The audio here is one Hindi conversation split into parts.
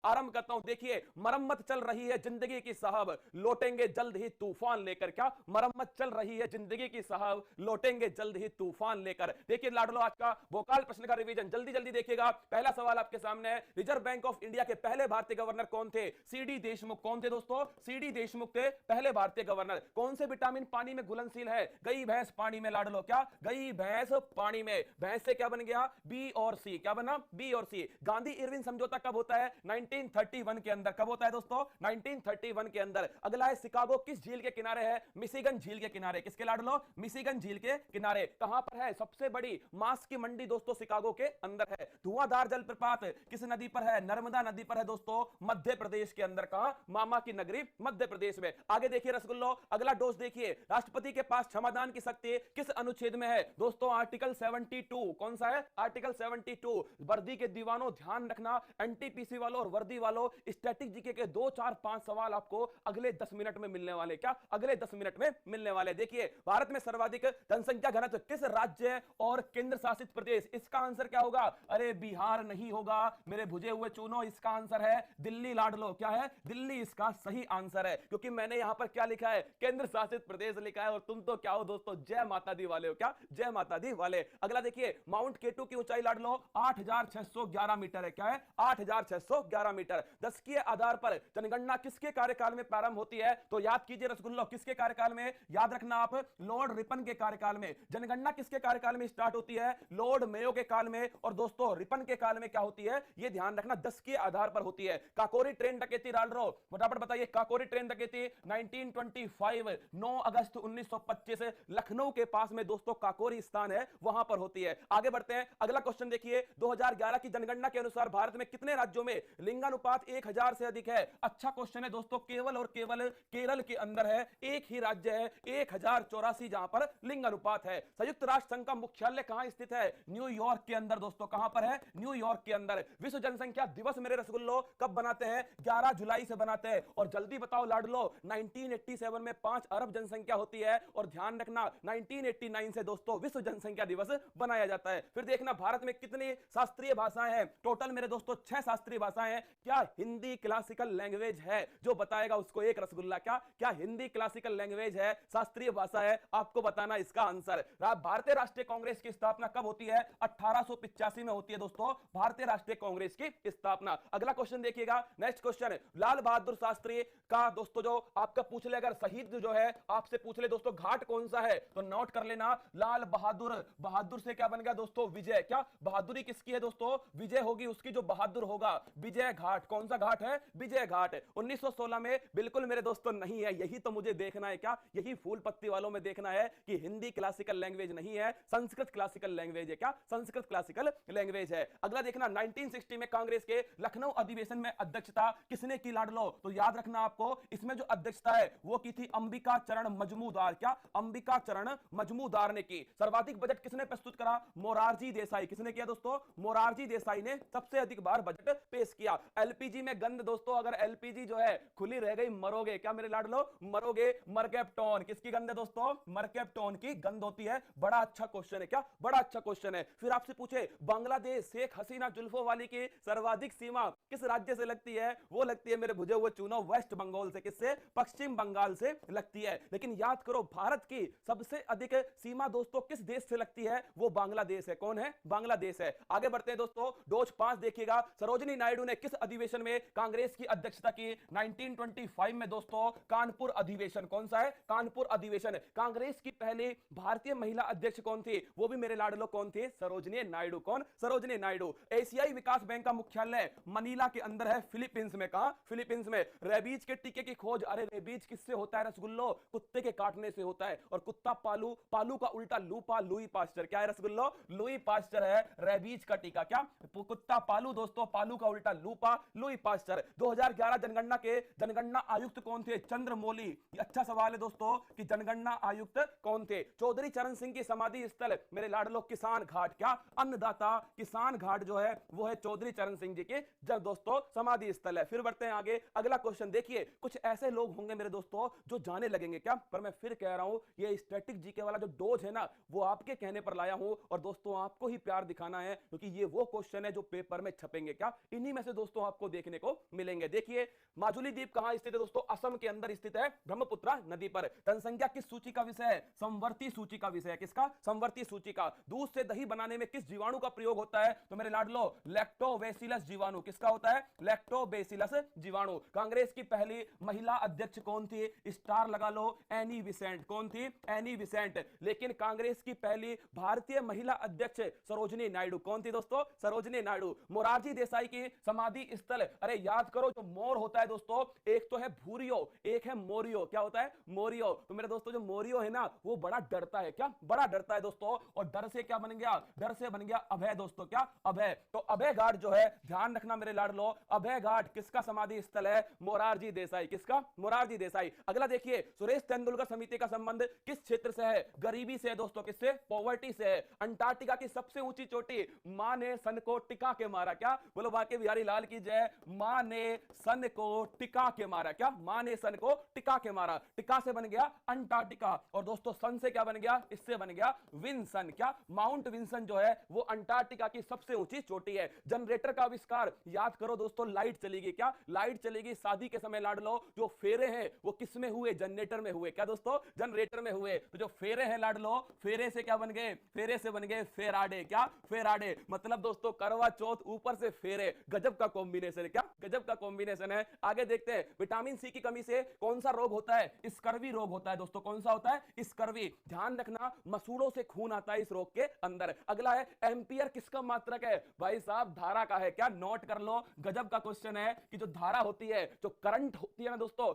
आरंभ करता हूं। देखिए, मरम्मत चल रही है जिंदगी की साहब, लौटेंगे जल्द ही तूफान लेकर। क्या मरम्मत चल रही है जिंदगी की साहब, लौटेंगे जल्द ही तूफान लेकर। देखिए लाडलो, आज का भोकाल प्रश्न का रिवीजन जल्दी जल्दी देखिएगा। पहला सवाल आपके सामने है, रिजर्व बैंक ऑफ इंडिया के पहले भारतीय गवर्नर कौन थे? सीडी देशमुख। कौन थे दोस्तों? सीडी देशमुख थे पहले भारतीय गवर्नर। कौन से विटामिन पानी में घुलनशील है? गई भैंस पानी में लाडलो। क्या गई भैंस पानी में? भैंस से क्या बन गया? बी और सी। क्या बना? बी और सी। गांधी इरविन समझौता कब होता है? 1931 के अंदर। कब होता है दोस्तों? 1931 के अंदर। अगला है, शिकागो किस झील के किनारे है? मिशिगन झील के किनारे। किसके लाडलो? मिशिगन झील के किनारे। कहां पर है सबसे बड़ी मांस की मंडी? दोस्तों शिकागो के अंदर है। धुआंधार जलप्रपात किस नदी पर है? नर्मदा नदी पर है दोस्तों, मध्य प्रदेश के अंदर। कहां? मामा की नगरी मध्य प्रदेश में। आगे देखिए रसगुल्लो, अगला डोज देखिए, राष्ट्रपति के पास क्षमादान की शक्ति किस अनुच्छेद में है? दोस्तों आर्टिकल 72। कौन सा है? आर्टिकल 72। वर्दी के दीवानों ध्यान रखना, एनटीपीसी वालों और वर्दी वालों, स्टैटिक जीके के 2 4 5 सवाल आपको अगले 10 मिनट में मिलने वाले। क्या अगले 10 मिनट में मिलने वाले? देखिए, भारत में सर्वाधिक जनसंख्या घनत्व किस राज्य और केंद्र शासित प्रदेश? इसका आंसर क्या होगा? अरे बिहार नहीं होगा मेरे भुजे हुए चूनो, इसका आंसर है दिल्ली लाडलो। क्या है? दिल्ली इसका सही आंसर है, क्योंकि मैंने यहां पर क्या लिखा है? केंद्र शासित प्रदेश लिखा है, और तुम तो क्या हो दोस्तों, जय माता दी वाले हो। क्या? जय माता दी वाले। अगला देखिए, माउंट केटू की ऊंचाई लाडलो 8611 मीटर है। क्या है? 8611 मीटर। दशकीय आधार पर जनगणना किसके कार्यकाल में प्रारंभ होती है? तो याद कीजिए रसगुल्लो, किसके कार्यकाल में? याद रखना आप, लॉर्ड रिपन के कार्यकाल में। जनगणना किसके कार्यकाल में स्टार्ट होती है? लॉर्ड मेयो के काल में। और दोस्तों रिपन के काल में क्या होती है? यह ध्यान रखना, 10 के आधार पर होती है। काकोरी ट्रेन डकैती लाडलो, फटाफट बताइए। काकोरी ट्रेन डकैती 1925, 9 अगस्त 1925, लखनऊ के पास में दोस्तों काकोरी स्थान है, वहां पर होती है। आगे बढ़ते हैं, अगला क्वेश्चन देखिए, 2011 की जनगणना के अनुसार भारत में कितने राज्यों में लिंगानुपात 1000 से अधिक है? अच्छा क्वेश्चन है दोस्तों, केवल और केवल केरल के अंदर है, एक ही राज्य है 1084 जहां पर लिंगानुपात है। संयुक्त राष्ट्र संघ का मुख्यालय कहां स्थित है? न्यूयॉर्क के अंदर। दोस्तों कहां पर है? न्यूयॉर्क के अंदर। विश्व जनसंख्या दिवस मेरे रसगुल्लो कब बनाते हैं? 11 जुलाई से बनाते हैं। और जल्दी बताओ लाडलो, 1987 में 5 अरब जनसंख्या होती है, और ध्यान रखना 1989 से दोस्तों विश्व जनसंख्या दिवस बनाया जाता है। फिर देखना, भारत में कितनी शास्त्रीय भाषाएं हैं? टोटल मेरे दोस्तों 6 शास्त्रीय भाषाएं हैं। क्या हिंदी क्लासिकल लैंग्वेज है? जो बताएगा उसको एक रसगुल्ला। क्या हिंदी क्लासिकल लैंग्वेज है, शास्त्रीय भाषा है? आपको बताना इसका आंसर। भारतीय राष्ट्रीय कांग्रेस की स्थापना कब होती है? 1885 में होती है दोस्तों, भारतीय राष्ट्रीय कांग्रेस की स्थापना। अगला क्वेश्चन देखिएगा, नेक्स्ट क्वेश्चन, लाल बहादुर शास्त्री का दोस्तों जो आपका पूछ ले, अगर शहीद जो है आपसे पूछ ले दोस्तों घाट कौन सा है, तो नोट कर लेना, लाल बहादुर। बहादुर से क्या बन गया दोस्तों? विजय। क्या बहादुरी किसकी है दोस्तों? विजय होगी उसकी, जो बहादुर होगा। विजय घाट। कौन सा घाट है? विजय घाट। 1916 में बिल्कुल मेरे दोस्तों नहीं है, यही तो मुझे देखना है। क्या यही फूल पत्ती वालों में देखना है कि हिंदी क्लासिकल लैंग्वेज नहीं है, संस्कृत क्लासिकल लैंग्वेज है। क्या? संस्कृत क्लासिकल लैंग्वेज है। अगला देखना, 1960 में कांग्रेस के लखनऊ अधिवेशन में अध्यक्षता किसने की लाडलो? तो याद रखना आपको, इसमें जो अध्यक्षता है वो की थी अंबिका चरण मजमूदार। क्या? अंबिका चरण मजमूदार ने की। सर्वाधिक बजट किसने प्रस्तुत करा? मोरारजी देसाई। किसने किया दोस्तों? मोरारजी देसाई ने सबसे अधिक बार बजट पेश किया। एलपीजी में गंध दोस्तों, अगर एलपीजी जो है खुली रह गई मरोगे। क्या मेरे लाडलो? मरोगे। मरकेप्टोन किसकी गंध है दोस्तों? मरकेप्टोन की गंध होती है। बड़ा अच्छा क्वेश्चन है। क्या? बड़ा अच्छा क्वेश्चन है। फिर आपसे पूछे, बांग्लादेश शेख हसीना जुल्फों वाली की सर्वाधिक सीमा किस राज्य से लगती है? वो लगती है मेरे भुजे हुए चूनो वेस्ट बंगाल से। किससे? पश्चिम बंगाल से लगती है। लेकिन याद करो, भारत की सबसे अधिक सीमा दोस्तों किस देश से लगती है? वो बांग्लादेश है। कौन है? बांग्लादेश है। आगे बढ़ते हैं दोस्तों, डोज 5 देखिएगा, सरोजिनी नायडू ने किस अधिवेशन में कांग्रेस की अध्यक्षता की? 1925 में दोस्तों, कानपुर अधिवेशन। कौन सा है? कानपुर अधिवेशन। कांग्रेस की पहली भारतीय महिला अध्यक्ष कौन थी? वो भी मेरे लाडलो कौन थे? सरोजिनी नायडू। कौन? सरोजिनी नायडू। एशियाई विकास बैंक का मुख्यालय मनीला के अंदर है, फिलीपींस में। कहां? फिलीपींस में। रेबीज के टीके की खोज, अरे रेबीज किससे होता है रसगुल्लो? कुत्ते के काटने से होता है। और कुत्ता पालू, पालू का उल्टा लूपा, लुई पास्चर। क्या है रसगुल्लो? लुई पास्चर है रेबीज का टीका। क्या? कुत्ता पालू दोस्तों, पालू का उल्टा लूपा, लुई पास्चर। 2011 जनगणना के जनगणना आयुक्त कौन थे? चंद्रमौली। अच्छा सवाल है दोस्तों कि जनगणना आयुक्त कौन थे? चौधरी चरण सिंह की समाधि स्थल मेरे लाडलो किसान घाट। क्या? अन्नदाता किसान घाट जो है वो है चौधरी चरण सिंह जी के जब दोस्तों समाधि स्थल है। फिर बढ़ते हैं आगे, अगला क्वेश्चन देखिए, कुछ ऐसे लोग होंगे मेरे दोस्तों जो जाने लगेंगे। क्या? पर मैं फिर कह रहा हूं, ये स्टैटिक जीके वाला जो डोज है ना, वो आपके कहने पर लाया हूं, और दोस्तों आपको ही प्यार दिखाना है, क्योंकि ये वो क्वेश्चन है जो पेपर में छपेंगे। क्या? इन्हीं में से दोस्तों दोस्तों आपको देखने को मिलेंगे। देखिए माजुली द्वीप कहां स्थित है दोस्तों, असम के अंदर स्थित है, ब्रह्मपुत्र नदी पर। जनसंख्या किस सूची का विषय है, समवर्ती सूची का विषय है। किसका, समवर्ती सूची का। दूध से दही बनाने में किस जीवाणु का प्रयोग होता है, तो मेरे लाडलो लैक्टोबैसिलस जीवाणु। किसका होता है, लैक्टोबैसिलस जीवाणु। कांग्रेस की पहली महिला अध्यक्ष कौन थी, स्टार लगा लो, एनी बेसेंट। कौन थी, एनी बेसेंट। लेकिन कांग्रेस की पहली भारतीय महिला अध्यक्ष सरोजिनी नायडू। कौन थी दोस्तों, सरोजिनी नायडू। मोरारजी देसाई की समाधि स्थल, अरे याद करो, जो मोर होता है दोस्तों, एक तो है भूरियो, एक है मोरियो। क्या होता है, मोरियो। तो मेरे दोस्तों जो मोरियो है ना, वो बड़ा डरता है। क्या, बड़ा डरता है दोस्तों, और डर से क्या बन गया, डर से बन गया अभय दोस्तों। क्या, अभय। तो अभय घाट जो है, ध्यान रखना मेरे लाडलो, अभय घाट किसका समाधि स्थल है, मोरारजी देसाई। किसका, मोरारजी देसाई। अगला देखिए, सुरेश तेंदुलकर समिति का संबंध किस क्षेत्र से है, गरीबी से दोस्तों। किससे, पॉवर्टी से है। अंटार्कटिका की सबसे ऊंची चोटी, मां ने सन को टिका के मारा। क्या, बोलो बाके बिहारी लाल की जय। मां ने सन को टिका के मारा। क्या, मां ने सन को टिका के मारा। टिका से बन गया अंटार्कटिका, और दोस्तों सन से क्या बन गया, इससे बन गया विंसन। क्या, माउंट विंसन जो है वो अंटार्कटिका की सबसे ऊंची चोटी है। जनरेटर का आविष्कार, याद करो दोस्तों, लाइट चलेगी। क्या, लाइट चलेगी शादी के समय लाड लो। जो फेरे हैं वो किस में हुए, जनरेटर में हुए। क्या दोस्तों, जनरेटर में हुए। तो जो फेरे हैं लाड लो, फेरे से क्या बन गए, फेरे से बन गए फेराडे। क्या, फेराडे। मतलब दोस्तों करवा चौथ ऊपर से फेरे, गजब का कॉम्बिनेशन है। क्या, गजब का कॉम्बिनेशन है। आगे देखते हैं, विटामिन सी की कमी से कौन सा रोग होता है, स्कर्वी रोग होता है दोस्तों। कौन सा होता है, स्कर्वी। ध्यान रखना, मसूड़ों से खून आता है इस रोग के अंदर। अगला है, एम्पियर किसका मात्रक है, भाई साहब धारा का है। क्या, नोट कर लो, गजब का क्वेश्चन है कि जो धारा होती है, जो करंट होती है ना दोस्तों,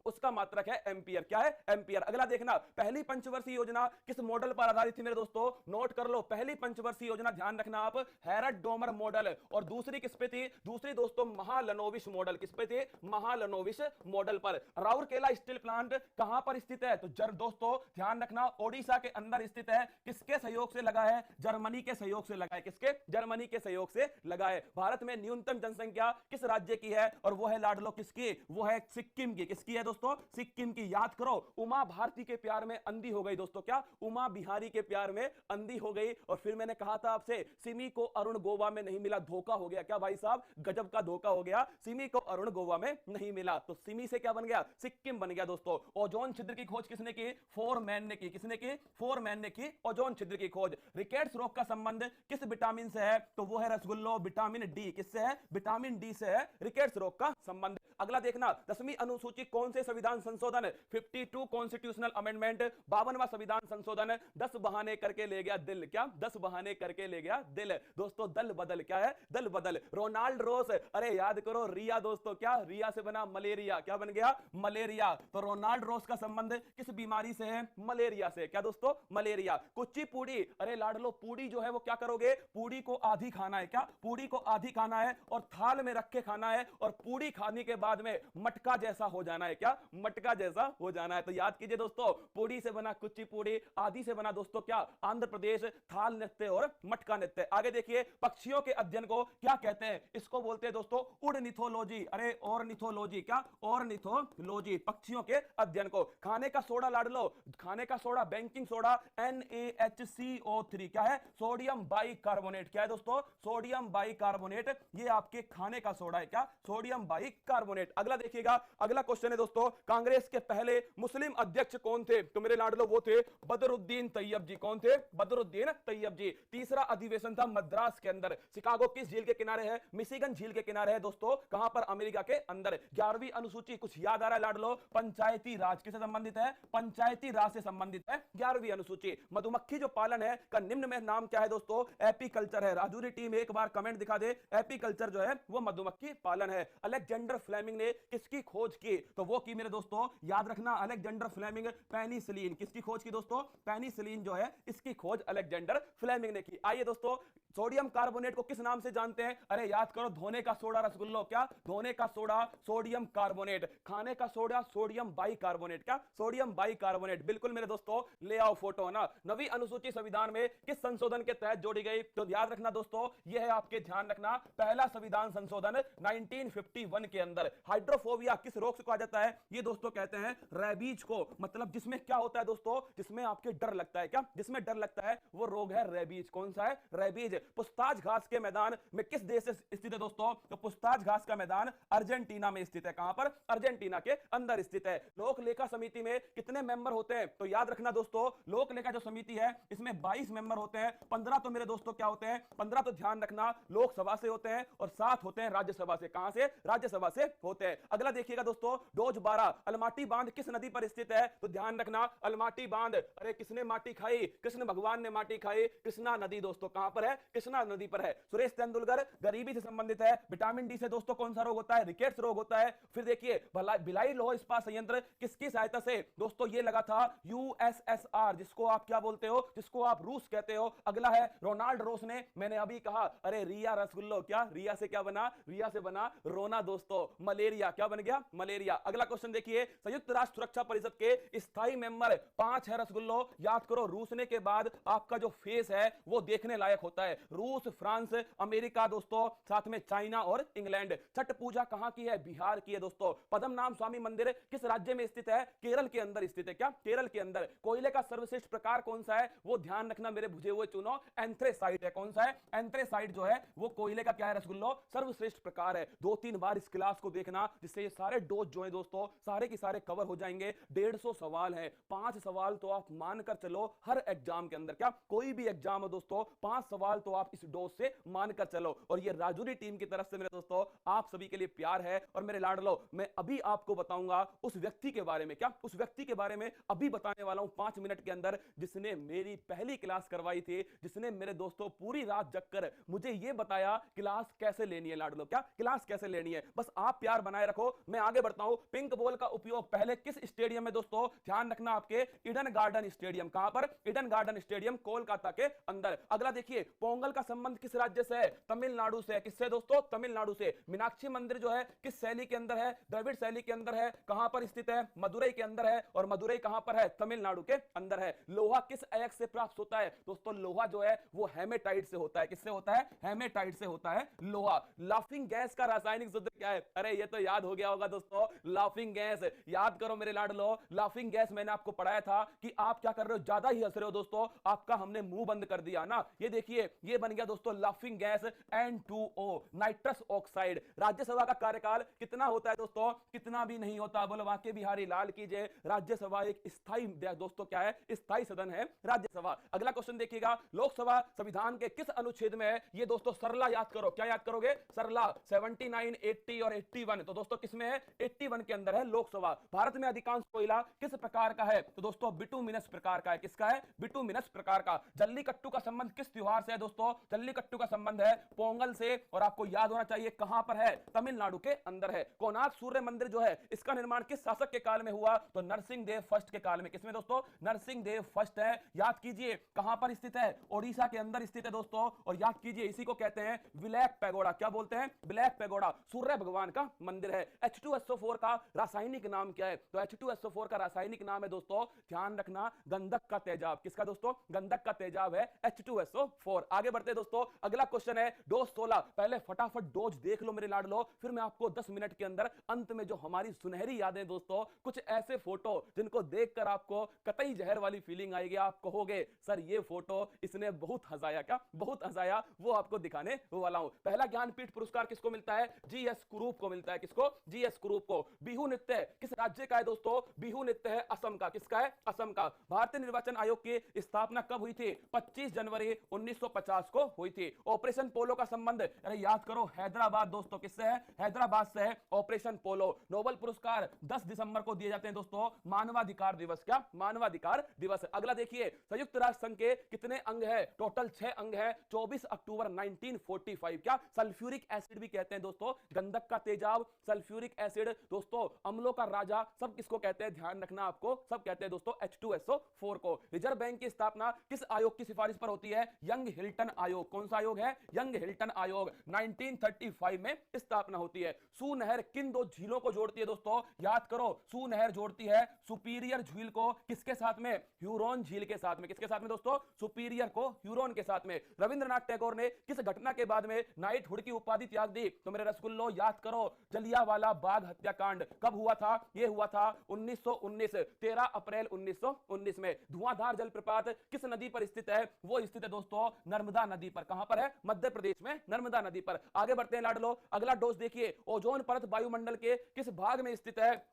उसका मात्रक है एम्पियर। क्या है, एम्पियर। अगला देखना, पहली पंचवर्षीय योजना किस मॉडल पर आधारित थी मेरे दोस्तों, नोट कर लो। पहली पंचवर्षीय योजना, ध्यान रखना आप, हैरड डोमर मॉडल। और दूसरी किस पे थी, दूसरी दोस्तों महालनोबिस मॉडल। किस पे थे, महालनोबिस मॉडल पर। राउरकेला स्टील प्लांट कहां पर स्थित है, तो दोस्तों ध्यान रखना, ओडिशा के अंदर स्थित है। किसके सहयोग से लगा है, जर्मनी के सहयोग से लगा है। किसके, जर्मनी के सहयोग से लगा है। भारत में न्यूनतम जनसंख्या किस राज्य की है, और वो है लाडलो किसकी, वो है सिक्किम की। किसकी है दोस्तों, सिक्किम की। याद करो, उमा भारती के प्यार में अंधी हो गई दोस्तों। क्या, उमा बिहारी के प्यार में अंधी हो गई। और फिर मैंने कहा था आपसे, सिमी को अरुण गोवा में नहीं मिला, धोखा हो गया। क्या भाई साहब, गजब का धोखा हो गया, सिमी को अरुण गोवा में नहीं मिला। तो सिमी से क्या बन गया, सिक्किम बन गया दोस्तों। ओजोन छिद्र की खोज किसने की, फोरमैन ने की। किसने की, फोरमैन ने की ओजोन छिद्र की खोज। रिकेट्स रोग का संबंध किस विटामिन से है, तो वो है रसगुल्लो, विटामिन डी। किससे है, विटामिन डी से है रिकेट्स रोग का संबंध। अगला देखना, 10वीं अनुसूची कौन से संविधान संशोधन, 52 कॉन्स्टिट्यूशनल अमेंडमेंट, 52वां संविधान संशोधन। 10 बहाने करके ले गया दिल। क्या, 10 बहाने करके ले गया दिल दोस्तों। दल बदल, क्या है, दल बदल। रोनाल्ड रोस, अरे याद करो, रिया दोस्तों। क्या, रिया से बना मलेरिया। क्या बन गया, मलेरिया। तो रोनाल्ड रोस का संबंध किस बीमारी से है, मलेरिया से। क्या दोस्तों, मलेरिया। कुचिपुड़ी, अरे लाडलो, पूड़ी जो है वो क्या करोगे, पूड़ी को आधी खाना है। क्या, पूड़ी को आधी खाना है, और थाल में रख के खाना है, और पूड़ी खाने के बाद में मटका जैसा हो जाना है। क्या, मटका जैसा हो जाना है। तो याद कीजिए दोस्तों, पूड़ी से बना कुचिपुड़ी, आदि से बना दोस्तों क्या, आंध्र प्रदेश, थाल नृत्य और मटका नृत्य। आगे देखिए, पक्षियों के अध्ययन को क्या कहते हैं, इसको बोलते हैं दोस्तों उड़निथोलॉजी। अरे ऑर्निथोलॉजी। क्या, ऑर्निथोलॉजी, पक्षियों के अध्ययन को। खाने का सोडा लाड लो, खाने का सोडा, बेकिंग सोडा, NaHCO3। क्या है, सोडियम बाइकार्बोनेट। क्या है दोस्तों, सोडियम बाइकार्बोनेट। ये आपके खाने का सोडा है। क्या, सोडियम बाइकार्बोनेट। अगला देखिएगा, अगला क्वेश्चन है दोस्तों, कांग्रेस के पहले मुस्लिम अध्यक्ष कौन थे, तो मेरे लाडलो वो थे बदरुद्दीन तैयब जी। कौन थे, बदरुद्दीन तैयब जी। तीसरा अधिवेशन था मद्रास के अंदर। शिकागो किस झील के किनारे है, मिशिगन झील के किनारे है दोस्तों। कहां पर, अमेरिका के अंदर। 11वीं अनुसूची कुछ याद आ रहा है लाडलो, पंचायती राज किससे संबंधित है, पंचायती राज से संबंधित है 11वीं अनुसूची। मधुमक्खी जो पालन है का निम्न में नाम क्या है दोस्तों, एपीकल्चर है। राजूरी टीम एक बार कमेंट दिखा दे, एपीकल्चर जो है वो मधुमक्खी पालन है। अलेक्जेंडर फ्लेमिंग ने किसकी खोज की, तो वो की मेरे दोस्तों, याद रखना, अलेक्जेंडर फ्लेमिंग। पेनिसिलिन किसकी खोज की दोस्तों, पेनिसिलिन जो है इसकी खोज अलेक्जेंडर फ्लेमिंग ने की। आइए दोस्तों, सोडियम कार्बोनेट को किस नाम से जानते हैं, अरे याद करो, धोने का सोडा रसगुल्लो। क्या, धोने का सोडा सोडियम कार्बोनेट। खाने का सोडा सोडियम बाइकार्बोनेट। क्या, सोडियम बाइकार्बोनेट। बिल्कुल मेरे दोस्तों, ले आओ फोटो ना। 9वीं अनुसूची संविधान में किस संशोधन के तहत जोड़ी गई, तो याद रखना दोस्तों, यह है आपके ध्यान रखना, पहला संविधान संशोधन 1951 के अंदर। हाइड्रोफोबिया किस रोग से कहा जाता है, ये दोस्तों कहते हैं रेबीज को, मतलब जिसमें क्या होता है दोस्तों, जिसमें आपके डर लगता है, क्या जिसमें डर लगता है वो रोग है रेबीज। कौन सा है? रेबीज। पुछताछ घास के मैदान में किस देश से स्थित है दोस्तों? तो पुछताछ घास का मैदान अर्जेंटीना में स्थित है। कहां पर? अर्जेंटीना के अंदर स्थित है। लोक लेखा समिति में कितने मेंबर होते हैं? तो याद रखना दोस्तों, लोक लेखा जो समिति है इसमें 22 मेंबर होते हैं। 15 तो मेरे दोस्तों क्या होते हैं? 15 तो ध्यान रखना लोकसभा से होते हैं और 7 होते हैं राज्यसभा से। कहां से? राज्यसभा से होते हैं। अगला देखिएगा दोस्तों, डोज 12 अलमाटी बांध किस नदी पर स्थित है? तो ध्यान रखना अलमाटी बांध, अरे किसने माटी खाई? कृष्ण भगवान ने माटी खाई, कृष्णा नदी दोस्तों कहां पर है? कृष्णा नदी पर है। सुरेश तेंदुलकर गरीबी से संबंधित है। विटामिन डी से दोस्तों कौन सा रोग होता है? रिकेट्स रोग होता है। फिर देखिए भिलाई लौह इस्पात संयंत्र किसकी सहायता से दोस्तों ये लगा था? यूएसएसआर, जिसको आप क्या बोलते हो? जिसको आप रूस कहते हो। अगला है रोनाल्ड रोस ने, मैंने अभी कहा अरे रिया रसगुल्लो, क्या रिया से क्या बना? रिया से बना रोना दोस्तों, मलेरिया क्या बन गया? मलेरिया। अगला क्वेश्चन देखिए, संयुक्त राष्ट्र सुरक्षा परिषद के स्थायी मेंबर 5 है रसगुल्लो। याद करो रूसने के बाद आपका जो फेस है वो देखने लायक होता है। रूस, फ्रांस, अमेरिका दोस्तों, साथ में चाइना और इंग्लैंड। छठ पूजा कहां की है? बिहार की है दोस्तों। पद्मनाभ स्वामी मंदिर किस राज्य में स्थित है? केरल के अंदर स्थित है। क्या? केरल के अंदर। कोयले का सर्वश्रेष्ठ प्रकार कौन सा है? वो ध्यान रखना मेरे बुझे हुए चुनो, एंथ्रेसाइट है। कौन सा है? एंथ्रेसाइट जो है वो कोयले का क्या है रसगुल्लो? सर्वश्रेष्ठ प्रकार है। 2-3 बार इस क्लास को देखना, जिससे ये सारे डोज जो है दोस्तों सारे के सारे कवर हो जाएंगे। 150 सवाल है, 5 सवाल तो आप मानकर चलो हर एग्जाम के अंदर, क्या कोई भी एग्जाम हो दोस्तों 5 सवाल तो आप इस डोज से मानकर चलो। और ये राजूरी टीम की तरफ से मेरे दोस्तों आप सभी के लिए प्यार है। और मेरे लाडलो, मैं अभी आपको बताऊंगा उस व्यक्ति के बारे में, क्या उस व्यक्ति के बारे में अभी बताने वाला हूं 5 मिनट के अंदर, जिसने मेरी पहली क्लास करवाई थी, जिसने मेरे दोस्तों पूरी रात जगकर मुझे यह बताया क्लास कैसे लेनी है। लाडलो, क्या क्लास कैसे लेनी है? बस आप प्यार बनाए रखो, मैं आगे बढ़ता हूं। पिंक बॉल का उपयोग पहले किस स्टेडियम में दोस्तों? ध्यान रखना आपके ईडन गार्डन स्टेडियम। कहां पर? ईडन गार्डन स्टेडियम कोलकाता के अंदर। अगला देखिए, पोंगल का संबंध किस राज्य से है? तमिलनाडु से। किससे दोस्तों? तमिलनाडु से। मीनाक्षी मंदिर जो है किस शैली के अंदर है? द्रविड़ शैली के अंदर है। कहां पर स्थित है? मदुरई के अंदर है। और मदुरई कहां पर है? तमिलनाडु के अंदर है। लोहा किस अयस्क से प्राप्त होता है? दोस्तों लोहा जो है वो हेमेटाइट से होता है। किससे होता है? हेमेटाइट से होता है लोहा। लाफिंग गैस का रासायनिक सूत्र क्या है? अरे ये तो याद हो गया होगा दोस्तों, लाफिंग गैस। याद करो मेरे लाडलो, लाफिंग गैस मैंने आपको पढ़ाया था कि आप क्या कर रहे हो, ज्यादा ही हंस रहे हो दोस्तों, आपका हमने मुंह बंद कर दिया ना। ये देखिए ये बन गया दोस्तों laughing gas N2O, nitrous oxide. Rajya Sabha का कार्यकाल कितना होता है दोस्तों? कितना भी नहीं होता। बोलो वाके बिहारी लाल कीजिए। राज्यसभा एक स्थायी दोस्तों क्या है? स्थायी सदन है राज्यसभा। अगला क्वेश्चन देखिएगा, लोकसभा संविधान के किस अनुच्छेद में है? ये दोस्तों सरला याद करो। क्या याद करोगे? सरला 79, 80 और 81। तो दोस्तों किसमें है? 81 के अंदर है लोकसभा। भारत में अधिकांश कोयला किस प्रकार का है? तो दोस्तों बिटुमिनस प्रकार का है। किसका है? बिटुमिनस प्रकार का। जल्लीकट्टू का संबंध किस त्योहार से है दोस्तों? जल्लीकट्टू का संबंध है पोंगल से। और आपको याद होना चाहिए कहां पर है? तमिलनाडु के अंदर है। कोणार्क सूर्य मंदिर जो है इसका निर्माण किस शासक के काल में हुआ? तो नरसिंह देव फर्स्ट के काल में। किसमें दोस्तों? नरसिंह देव फर्स्ट है। याद कीजिए कहां पर स्थित है? ओडिशा के अंदर स्थित है दोस्तों। और याद कीजिए इसी को कहते हैं ब्लैक पैगोडा। क्या बोलते हैं? Black pagoda. सूर्य भगवान का मंदिर है। H2SO4 का रासायनिक नाम क्या है? तो H2SO4 का रासायनिक नाम है दोस्तों, ध्यान रखना, गंधक का तेजाब। किसका दोस्तों? गंधक का तेजाब है H2SO4। आगे बढ़ते दोस्तों, अगला क्वेश्चन है डोज 16। पहले फटाफट डोज देख लो मेरे लाडलो, फिर मैं आपको 10 मिनट के अंदर अंत में जो हमारी सुनहरी यादें दोस्तों, कुछ ऐसे फोटो जिनको देखकर आपको कतई जहर वाली फीलिंग आएगी। आप कहोगे सर ये फोटो इसने बहुत हंसाया। क्या बहुत हंसाया? वो आपको दिखाने वाला हूं। पहला ज्ञानपीठ पुरस्कार किसको मिलता है? GS कुरूप को मिलता है। किसको? GS कुरूप को। बिहू नृत्य किस राज्य का है दोस्तों? बिहू नृत्य है असम का। किसका है? असम का। भारतीय निर्वाचन आयोग की स्थापना कब हुई थी? 25 जनवरी 1950 को हुई थी। ऑपरेशन पोलो का संबंध, अरे याद करो, हैदराबाद दोस्तों किससे है? हैदराबाद से है ऑपरेशन पोलो। नोबेल पुरस्कार 10 दिसंबर को दिए जाते हैं दोस्तों, मानवाधिकार दिवस। क्या? मानवाधिकार दिवस। अगला देखिए, संयुक्त राष्ट्र संघ के कितने अंग है? टोटल 6 अंग है। 24 अक्टूबर 1945। क्या? सल्फ्यूरिक एसिड भी कहते हैं दोस्तों, गंधक का तेजाब, सल्फ्यूरिक एसिड दोस्तों, अम्लों का राजा, सब किसको कहते हैं? ध्यान रखना आपको, सब कहते हैं दोस्तों H2SO4 को। रिजर्व बैंक की स्थापना किस आयोग की सिफारिश पर होती है? यंग हिल्टन आयोग। कौन सा आयोग है? यंग हिल्टन आयोग। 1935 में स्थापना होती है। सू नहर किन 2 झीलों को जोड़ती है दोस्तों? याद करो, सू नहर जोड़ती है सुपीरियर झील को किसके साथ में? ह्यूरोन झील के साथ में। किसके साथ में दोस्तों? सुपीरियर को ह्यूरोन के साथ में। रविंद्रनाथ टैगोर ने किस घटना के बाद में नाइटहुड की उपाधि त्याग दी? तो मेरे रसगुल्लो याद करो, जलियांवाला बाग हत्याकांड। कब हुआ था? यह हुआ था 1919, 13 अप्रैल 1919 में। धुआंधार जलप्रपात किस नदी पर स्थित है? वो स्थित है दोस्तों नर्मदा नदी पर। कहां पर है? मध्य प्रदेश में नर्मदा नदी पर। आगे बढ़ते हैं लाडलो, अगला डोज देखिए, ओजोन परत वायुमंडल के किस भाग में स्थित है?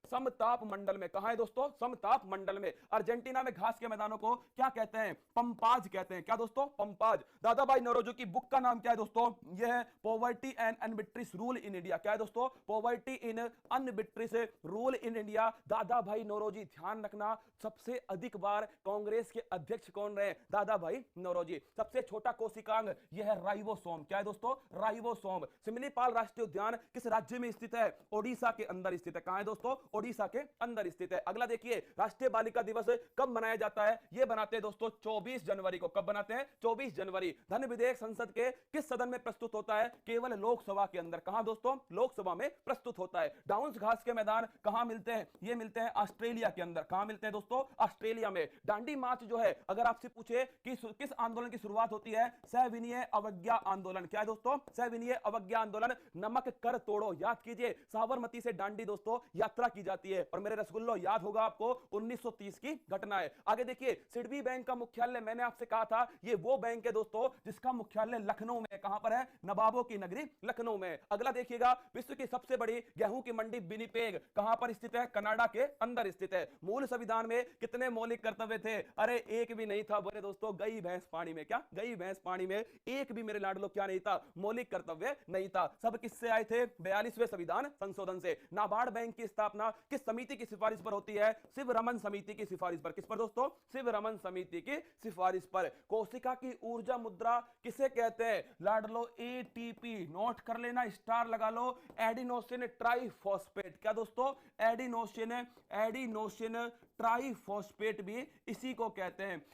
समताप मंडल में। कहां है दोस्तों? समताप मंडल में। अर्जेंटीना में घास के मैदानों को क्या कहते हैं? पंपाज कहते हैं। क्या दोस्तों? पंपाज। दादा भाई नौरोजी की बुक का नाम क्या है दोस्तों? यह है poverty and unBritish rule in India. क्या है दोस्तों? Poverty in unBritish rule in India. Dadabhai Naoroji, ध्यान रखना सबसे अधिक बार कांग्रेस के अध्यक्ष कौन रहे? दादा भाई नौरोजी। सबसे छोटा कोशिकांग यह है राइबोसोम। क्या है दोस्तों? राइबोसोम। सिमलीपाल राष्ट्रीय उद्यान किस राज्य में स्थित है? ओडिशा के अंदर स्थित है। कहां है दोस्तों? ओडिशा के अंदर स्थित है। अगला देखिए, राष्ट्रीय बालिका दिवस कब मनाया जाता है? यह बनाते हैं दोस्तों 24 जनवरी को। कब बनाते हैं? 24 जनवरी। धन विधेयक संसद के किस सदन में प्रस्तुत होता है? केवल लोकसभा के अंदर। कहां दोस्तों? लोकसभा में प्रस्तुत होता है। डाउन्स घास के मैदान कहां मिलते हैं? ये मिलते हैं ऑस्ट्रेलिया के अंदर। कहां मिलते हैं दोस्तों? ऑस्ट्रेलिया में। दांडी मार्च जो है, अगर आपसे पूछे कि किस आंदोलन की शुरुआत होती है? सविनय अवज्ञा आंदोलन। क्या है दोस्तों? सविनय अवज्ञा आंदोलन। नमक कर तोड़ो, याद कीजिए, साबरमती से दांडी दोस्तों यात्रा की जाती है। और मेरे रसगुल्लो याद होगा आपको 1930 की घटना है। आगे देखिए, सिडबी बैंक का मुख्यालय, मैंने आपसे कहा था ये वो बैंक है दोस्तों जिसका मुख्यालय लखनऊ में। कहां पर है? नवाबों की नगरी लखनऊ में। अगला देखिएगा, विश्व की सबसे बड़ी गेहूं की मंडी विनिपेग कहां पर स्थित है? कनाडा के अंदर स्थित है। मूल संविधान में कितने मौलिक कर्तव्य थे? अरे एक भी नहीं था बोले दोस्तों, गई भैंस पानी में। क्या? गई भैंस पानी में। एक भी मेरे लाडलो क्या नहीं था? मौलिक कर्तव्य नहीं था। सब किससे आए थे? 42वें संविधान संशोधन से। नाबार्ड बैंक की स्थापना किस समिति की सिफारिश पर होती है? शिवरमन समिति की सिफारिश पर। किस पर दोस्तों? शिवरमन समिति की सिफारिश पर। कोशिका की ऊर्जा मुद्रा किसे कहते हैं? लाडलो एटीपी, नोट कर लेना, स्टार लगा लो। Adenosine triphosphate. क्या दोस्तों? एडिनोसिन ट्राइफॉस्फेट भी इसी को कहते हैं।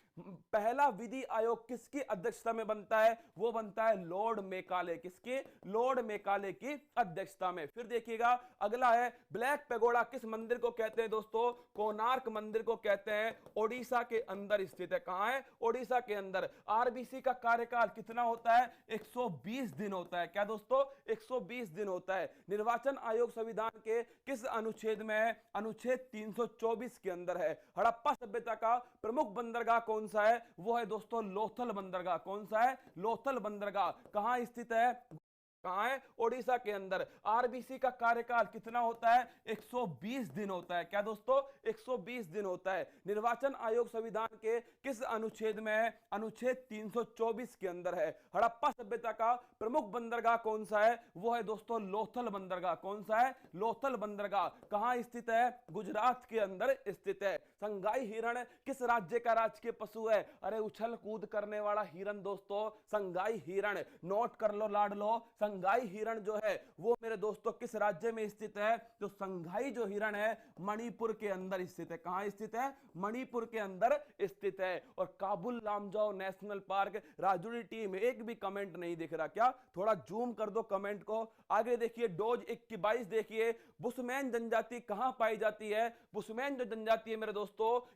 पहला विधि आयोग किसकी अध्यक्षता में बनता है? वो बनता है लॉर्ड मेकाले। किसके? लॉर्ड मेकाले की अध्यक्षता में। फिर देखिएगा, अगला है ब्लैक पैगोडा किस मंदिर को कहते हैं दोस्तों? कोणार्क मंदिर को कहते हैं। ओडिशा के अंदर स्थित है। कहां है? ओडिशा के अंदर। आरबीसी का कार्यकाल कितना होता है? 120 दिन होता है। क्या दोस्तों? 120 दिन होता है। निर्वाचन आयोग संविधान के किस अनुच्छेद में है? अनुच्छेद 324 के अंदर है। हड़प्पा सभ्यता का प्रमुख बंदरगाह कौन सा है? वो है दोस्तों लोथल बंदरगाह। कौन सा है? लोथल बंदरगाह। कहां स्थित है? कहां है? ओडिशा के अंदर। आरबीसी का कार्यकाल कितना होता है? 120 दिन होता है। क्या दोस्तों? 120 दिन होता है। निर्वाचन आयोग संविधान के किस अनुच्छेद में है? अनुच्छेद 324 के अंदर है। हड़प्पा सभ्यता का प्रमुख बंदरगाह कौन सा है? वो है दोस्तों लोथल बंदरगाह। कौन सा है? लोथल बंदरगाह। कहां स्थित है? गुजरात के अंदर स्थित है। संगाई हिरण किस राज्य का राजकीय पशु है? अरे उछल कूद करने वाला हिरण दोस्तों, संगाई हिरण। नोट कर लो लाडलो, संगाई हिरण जो है वो मेरे दोस्तों किस राज्य में स्थित है? तो संगाई जो हिरण है मणिपुर के अंदर स्थित है। कहां स्थित है? मणिपुर के अंदर स्थित है। और Kabul Lamjao national park, Rajuri team एक भी कमेंट नहीं दिख रहा। क्या? थोड़ा जूम कर दो कमेंट को। आगे देखिए, डोज 21 देखिए, बुशमैन जनजाति कहां पाई जाती है? बुशमैन जो जनजाति है मेरे दोस्तों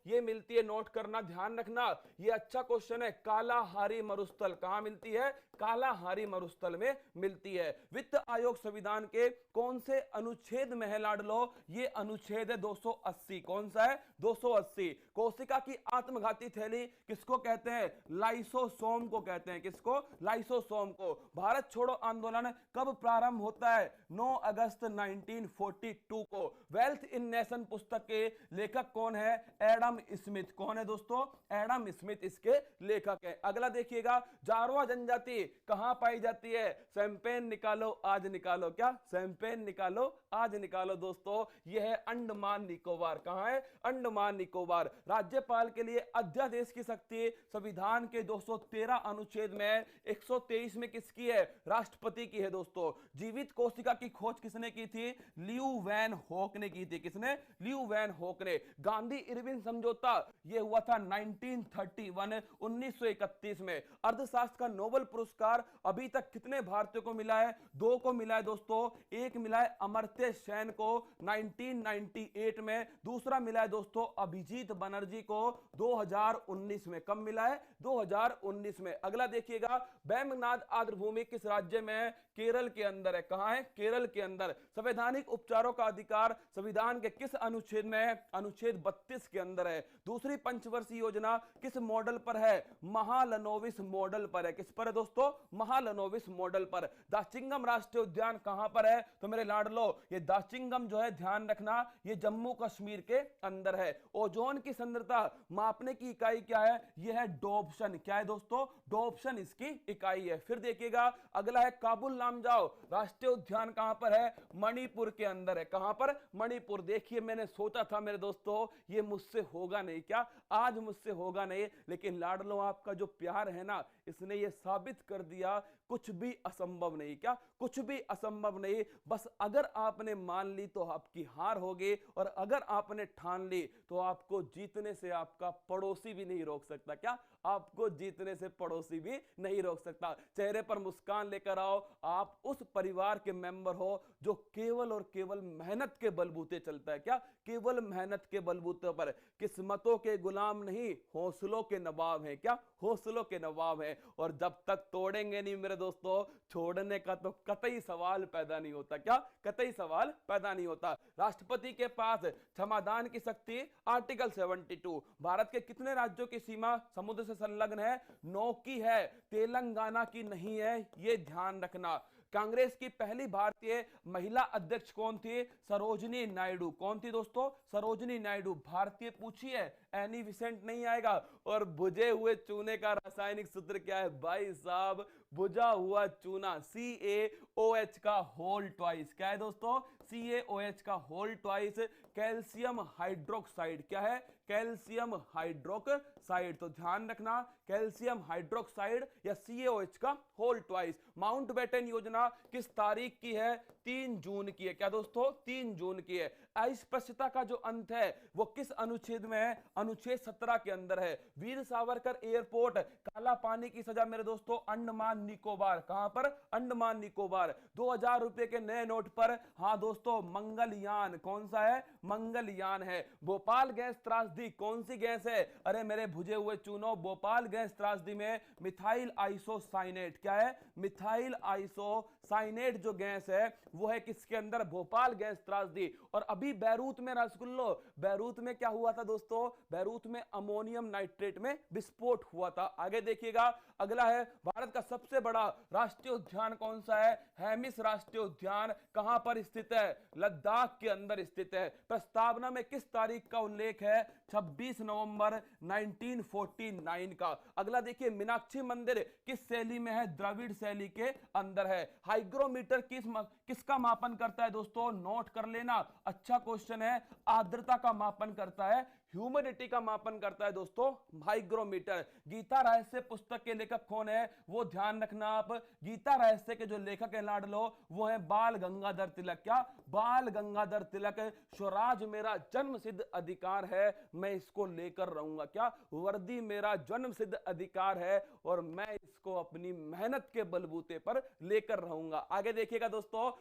ये मिलती है, नोट करना, ध्यान रखना, ये अच्छा क्वेश्चन है, कालाहारी मरुस्थल। कहां मिलती है? कालाहारी मरुस्थल में मिलती है। वित्त आयोग संविधान के कौन से अनुच्छेद में है लाडलो? ये अनुच्छेद है 280। कौन सा है? 280। कोशिका की आत्मघाती थैली किसको कहते हैं? लाइसोसोम को कहते हैं। किसको? लाइसोसोम को। भारत छोड़ो आंदोलन कब प्रारंभ होता है? 9 अगस्त 1942 को। वेल्थ इन नेशन पुस्तक के लेखक कौन है? Adam Smith. कौन है दोस्तों? एडम स्मिथ इसके लेखक है। अगला देखिएगा, जारवा जनजाति कहां पाई जाती है? शैंपेन निकालो आज निकालो। क्या? शैंपेन निकालो आज निकालो दोस्तों, यह है अंडमान निकोबार। कहां है? अंडमान निकोबार। राज्यपाल के लिए अध्यादेश की शक्ति संविधान के 213 अनुच्छेद में 123 में किसकी है? राष्ट्रपति की है दोस्तों। जीवित कोशिका की खोज किसने की थी? लियू वैन होक ने की थी। किसने? लियू वैन होक ने। गांधी इरविन समझौता ये हुआ था 1931 1931 में। अर्थशास्त्र का नोबेल पुरस्कार अभी तक कितने भारतीयों को मिला है? 2 को मिला है दोस्तों। एक मिला है अमर्त्य सेन को 1998 में, दूसरा मिला है दोस्तों अभिजीत बनर्जी को 2019 में। कब मिला है? 2019 में। अगला देखिएगा, वेम्बनाड आर्द्रभूमि किस राज्य में है? केरल के अंदर है। कहां है? केरल के अंदर। संवैधानिक उपचारों का अधिकार संविधान के किस अनुच्छेद में है? अनुच्छेद 32 के अंदर है। दूसरी पंचवर्षीय योजना किस मॉडल पर है? महालनोबिस मॉडल पर है। किस पर है दोस्तों? महालनोबिस मॉडल पर। दाचिंगम राष्ट्रीय उद्यान कहां पर है? तो मेरे लाडलो, ये दाचिंगम जो है, ध्यान रखना, ये जम्मू कश्मीर के अंदर है। ओजोन की सांद्रता मापने की इकाई क्या है? यह है डोप्सन। क्या है दोस्तों? डोप्सन इसकी इकाई है। फिर देखिएगा, अगला है काबुल लामजाओ राष्ट्रीय उद्यान कहां पर है? मणिपुर के अंदर है। कहां पर? मणिपुर। देखिए, मैंने सोचा था मेरे दोस्तों ये मुझसे होगा नहीं, क्या आज मुझसे होगा नहीं, लेकिन लाडलो आपका जो प्यार है ना, इसने ये साबित कर दिया कुछ भी असंभव नहीं। क्या? कुछ भी असंभव नहीं। बस अगर आपने मान ली तो आपकी हार होगी, और अगर आपने ठान ली तो आपको जीतने से आपका पड़ोसी भी नहीं रोक सकता। क्या? आपको जीतने से पड़ोसी भी नहीं रोक सकता। चेहरे पर मुस्कान लेकर आओ। आप उस परिवार के मेंबर हो जो केवल और केवल मेहनत के बलबूते चलता है। क्या? केवल मेहनत के बलबूते पर। किस्मतों के गुलाम नहीं, हौसलों के नवाब हैं। क्या? हौसलों के नवाब हैं। और जब तक तोड़ेंगे नहीं मेरे दोस्तों, छोड़ने का तो कतई सवाल पैदा नहीं होता। क्या? कतई सवाल पैदा नहीं होता। राष्ट्रपति के पास क्षमादान की शक्ति, आर्टिकल 72। भारत के कितने राज्यों की सीमा समुद्र से संलग्न है? 9 की है, तेलंगाना की नहीं है, ये ध्यान रखना। कांग्रेस की पहली भारतीय महिला अध्यक्ष कौन थी? सरोजनी नायडू। कौन थी दोस्तों? सरोजनी नायडू। भारतीय पूछिए, एनी विसेंट नहीं आएगा। और बुझे हुए चूने का रासायनिक सूत्र क्या है भाई साहब? बुझा हुआ चूना, CaOH का होल ट्वाइस। क्या है दोस्तों? CaOH का होल ट्वाइस कैल्शियम हाइड्रोक्साइड। क्या है? Calcium hydroxide. तो ध्यान रखना, कैल्शियम हाइड्रोक्साइड या CaOH का होल ट्वाइस। माउंटबेटन योजना किस तारीख की है? 3 जून की है। क्या दोस्तों? 3 जून की है। अस्पृश्यता का जो अंत है वो किस अनुच्छेद में है? अनुच्छेद 17 के अंदर है। वीर सावरकर एयरपोर्ट, काला पानी की सजा मेरे दोस्तों, अंडमान निकोबार। कहां पर? अंडमान निकोबार। 2000 रुपए के नए नोट पर, हाँ दोस्तों, मंगलयान। कौन सा है? मंगलयान है। भोपाल गैस त्रासदी कौन सी गैस है? अरे मेरे भुजे हुए चूनो, भोपाल गैस त्रासदी में मिथाइल आइसोसाइनेट। क्या है? मिथाइल आइसोसाइनेट जो गैस है वो है किसके अंदर? भोपाल गैस त्रासदी। और अभी बैरूत में रसगुल्लो, बैरूत में क्या हुआ था दोस्तों? बैरूत में अमोनियम नाइट्रेट में विस्फोट हुआ था। आगे देखिएगा, अगला है, भारत का सबसे बड़ा राष्ट्रीय उद्यान कौन सा है? हेमिस राष्ट्रीय उद्यान। कहां पर स्थित है? लद्दाख के अंदर स्थित है। प्रस्तावना में किस तारीख का उल्लेख है? 26 नवंबर 1949 का। अगला देखिए, मीनाक्षी मंदिर किस शैली में है? द्रविड़ शैली के अंदर है। हाइग्रोमीटर किसका मापन करता है दोस्तों? नोट कर लेना, अच्छा क्वेश्चन है। आर्द्रता का मापन करता है, ह्यूमिडिटी का मापन करता है दोस्तों हाइग्रोमीटर। गीता रहस्य पुस्तक के लेखक कौन है? वो ध्यान रखना आप। गीता रहस्य के जो लेखक है लाडलो, वो है बाल गंगाधर तिलक। क्या? बाल गंगाधर तिलक। स्वराज मेरा जन्म सिद्ध अधिकार है, मैं इसको लेकर रहूंगा। क्या? वर्दी मेरा जन्म सिद्ध अधिकार है और मैं इसको अपनी मेहनत के बलबूते पर लेकर रहूंगा। आगे देखिएगा दोस्तों,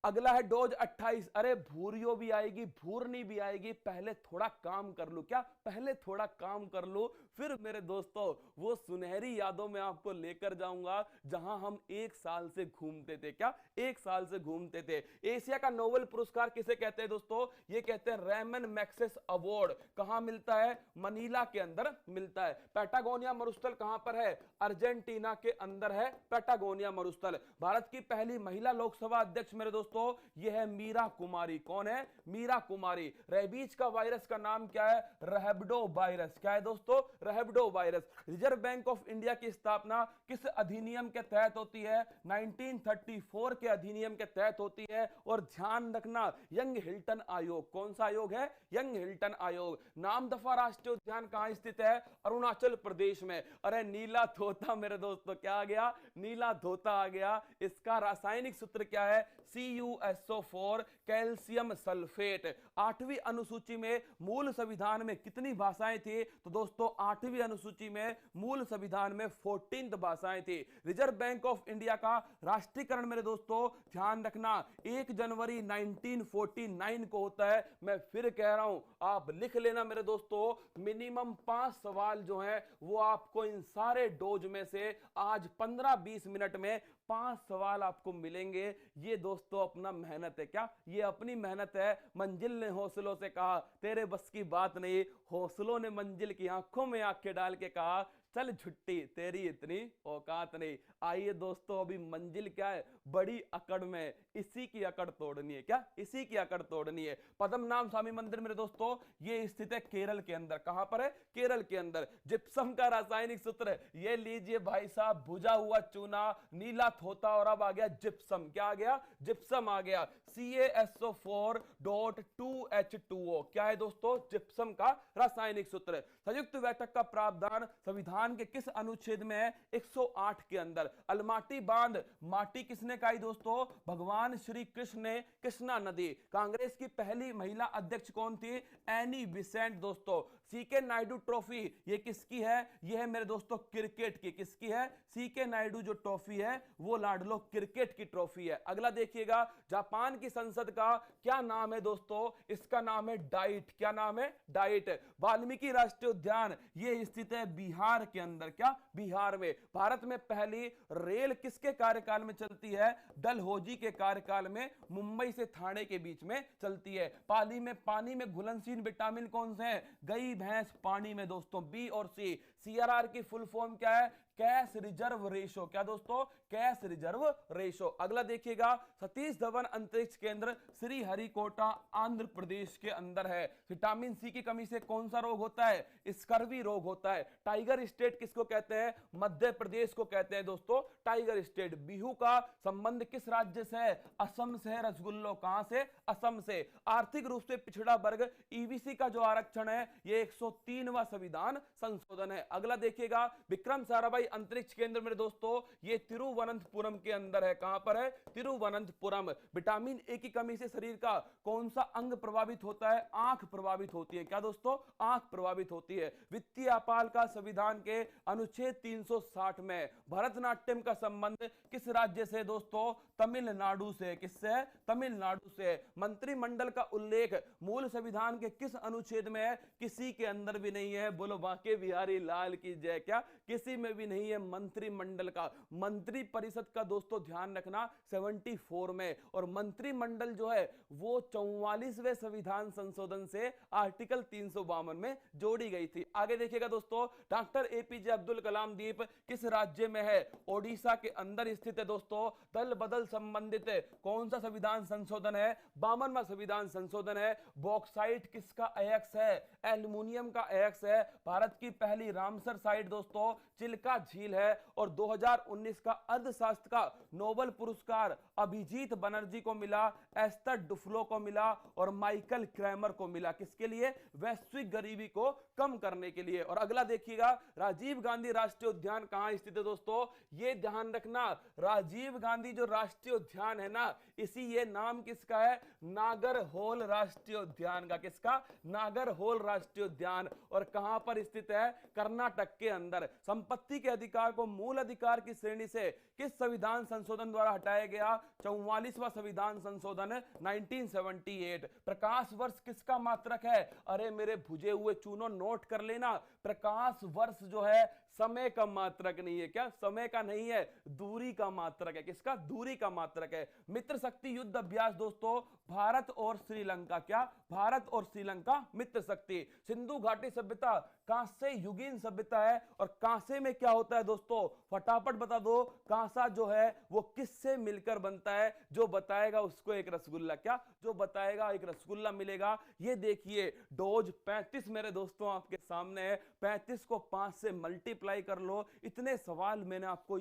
अगला है डोज 28। अरे भूरियो भी आएगी, भूरनी भी आएगी, पहले थोड़ा काम कर लो। क्या? पहले थोड़ा काम कर लो, फिर मेरे दोस्तों वो सुनहरी यादों में आपको लेकर जाऊंगा जहां हम 1 साल से घूमते थे। क्या? 1 साल से घूमते थे। एशिया का नोबेल पुरस्कार किसे कहते हैं दोस्तों? ये कहते हैं रेमन मैग्सेसे अवार्ड। कहां मिलता है? मनीला के अंदर मिलता है। पैटागोनिया मरुस्थल कहां पर है? अर्जेंटीना के अंदर है पैटागोनिया मरुस्थल। भारत की पहली महिला लोकसभा अध्यक्ष मेरे दोस्तों, यह है मीरा कुमारी। कौन है? मीरा कुमारी। रेबीज का वायरस का नाम क्या है? Rhabdo virus. क्या है दोस्तों? Rhabdo virus. Reserve Bank of India की स्थापना किस अधिनियम के तहत होती है? 1934 के अधिनियम के तहत होती है। और ध्यान रखना, यंग हिल्टन आयोग। कौन सा आयोग है? यंग हिल्टन आयोग। नामदफा राष्ट्रीय उद्यान कहां स्थित है? अरुणाचल प्रदेश में। अरे नीला धोता मेरे दोस्तों, क्या आ गया? नीला धोता आ गया। इसका रासायनिक सूत्र क्या है? CuSO4 calcium sulphate. 8वीं अनुसूची में मूल संविधान में कितनी भाषाएं थी? तो दोस्तों 8वीं अनुसूची में मूल संविधान में 14 भाषाएं थी। रिजर्व बैंक ऑफ इंडिया का राष्ट्रीयकरण मेरे दोस्तों ध्यान रखना 1 जनवरी 1949 को होता है। मैं फिर कह रहा हूं, आप लिख लेना मेरे दोस्तों, मिनिमम 5 सवाल जो है वो आपको इन सारे डोज में से आज 15-20 मिनट में 5 सवाल आपको मिलेंगे। ये दोस्तों अपना मेहनत है। क्या ये अपनी मेहनत है? मंजिल ने हौसलों से कहा तेरे बस की बात नहीं, हौसलों ने मंजिल की आंखों में आंखें डाल के कहा चल छुट्टी तेरी इतनी औकात नहीं। आइए दोस्तों, अभी मंजिल क्या है? बड़ी अकड़ में, इसी की अकड़ तोड़नी है। क्या इसी की अकड़ तोड़नी है? पद्मनाभ स्वामी मंदिर मेरे दोस्तों ये स्थित है केरल के अंदर। कहां पर है? केरल के अंदर। जिप्सम का रासायनिक सूत्र ये लीजिए भाई साहब, भुजा हुआ चूना, नीला थोता और अब आ गया जिप्सम। क्या आ गया? जिप्सम आ गया। CaSO4.2H2O क्या है दोस्तों? जिप्सम का रासायनिक सूत्र। संयुक्त बैठक का प्रावधान संविधान के किस अनुच्छेद में है? 108 के अंदर। अलमाटी बांध माटी किसने खाई दोस्तों? भगवान श्री कृष्ण ने कृष्णा नदी। कांग्रेस की पहली महिला अध्यक्ष कौन थी? एनी बिसेंट दोस्तों। सीके नायडू ट्रॉफी ये किसकी है? ये है मेरे दोस्तों क्रिकेट की। किसकी है? सीके नायडू जो ट्रॉफी है वो लाडलो क्रिकेट की ट्रॉफी है। अगला देखिएगा, जापान की संसद का क्या नाम है दोस्तों? इसका नाम है डाइट। क्या नाम है? डाइट। वाल्मीकि राष्ट्रीय उद्यान ये स्थित है बिहार के अंदर। क्या? बिहार में। भारत में पहली रेल किसके कार्यकाल में चलती है? डलहौजी के कार्यकाल में मुंबई से थाने के बीच में चलती है। पानी में घुलनशील विटामिन कौन से हैं? गई भैंस पानी में दोस्तों, बी और सी। CRR की फुल फॉर्म क्या है? Cash reserve ratio. क्या दोस्तों? Cash reserve ratio. अगला देखिएगा, सतीश धवन अंतरिक्ष केंद्र श्रीहरिकोटा आंध्र प्रदेश के अंदर है। विटामिन सी की कमी से कौन सा रोग होता है? स्कर्वी रोग होता है। टाइगर स्टेट किसको कहते हैं? मध्य प्रदेश को कहते हैं दोस्तों टाइगर स्टेट। बिहू का संबंध किस राज्य से है? असम से है। रसगुल्लो कहां से? असम से। आर्थिक रूप से पिछड़ा वर्ग EBC का जो आरक्षण है ये 103वां संविधान संशोधन है। अगला देखिएगा, विक्रम साराभाई अंतरिक्ष केंद्र मेरे दोस्तों ये तिरुवनंतपुरम के अंदर है। कहां पर है? तिरुवनंतपुरम। विटामिन ए की कमी से शरीर का कौन सा अंग प्रभावित होता है? आंख प्रभावित होती है। क्या दोस्तों? आंख प्रभावित होती है। वित्तीय आपाल का संविधान के अनुच्छेद 360 में भरतनाट्यम का संबंध किस राज्य से दोस्तों? तमिलनाडु से। किससे? तमिलनाडु से। मंत्रिमंडल का उल्लेख मूल संविधान के किस अनुच्छेद में है? किसी के अंदर भी नहीं है। बोलो बांके बिहारी लाल की जय। क्या किसी में भी नहीं है मंत्रिमंडल का? मंत्री परिषद का दोस्तों ध्यान रखना 74 में, और मंत्रिमंडल जो है वो 44वें संविधान संशोधन से आर्टिकल 352 में जोड़ी गई थी। आगे देखिएगा दोस्तों, डॉक्टर APJ अब्दुल कलाम द्वीप किस राज्य में है? ओडिशा के अंदर स्थित है दोस्तों। दल बदल संबंधित कौन सा संविधान संशोधन है? 52वां संविधान संशोधन है। बॉक्साइट किसका अयस्क है? एल्युमिनियम का अयस्क है। भारत की पहली रामसर साइट दोस्तों चिल्का झील है। और 2019 का अर्थशास्त्र का नोबेल पुरस्कार अभिजीत बनर्जी को मिला, एस्टर डुफ्लो को मिला और माइकल क्रैमर को मिला। किसके लिए? वैश्विक गरीबी को कम करने के लिए। और अगला देखिएगा, राजीव गांधी राष्ट्रीय उद्यान कहां स्थित है दोस्तों? ये ध्यान रखना, राजीव गांधी जो राष्ट्रीय उद्यान है ना, इसी ये नाम किसका है? नागरहोल राष्ट्रीय उद्यान का। किसका? नागरहोल राष्ट्रीय उद्यान। और कहां पर स्थित है? कर्नाटक के अंदर। संपत्ति के अधिकार को मूल अधिकार की श्रेणी से किस संविधान संशोधन द्वारा हटाया गया? 44वां संविधान संशोधन 1978। प्रकाश वर्ष किसका मात्रक है? अरे मेरे भुजे हुए चूनो नोट कर लेना, प्रकाश वर्ष जो है समय का मात्रक नहीं है। क्या? समय का नहीं है, दूरी का मात्रक है। किसका? दूरी का मात्रक है। मित्र शक्ति युद्ध अभ्यास दोस्तों भारत और श्रीलंका। क्या? भारत और श्रीलंका मित्र शक्ति। सिंधु घाटी सभ्यता कांस्य युगीन सभ्यता है। और कांसे में क्या होता है दोस्तों? फटाफट बता दो, कांसा जो है वो किससे मिलकर बनता है? जो बताएगा उसको एक रसगुल्ला। क्या? जो बताएगा एक रसगुल्ला मिलेगा। ये देखिए डोज 35 मेरे दोस्तों आपके सामने है। 35 को 5 से मल्टीप्लाई कर लो। इतने सवाल मैंने आपको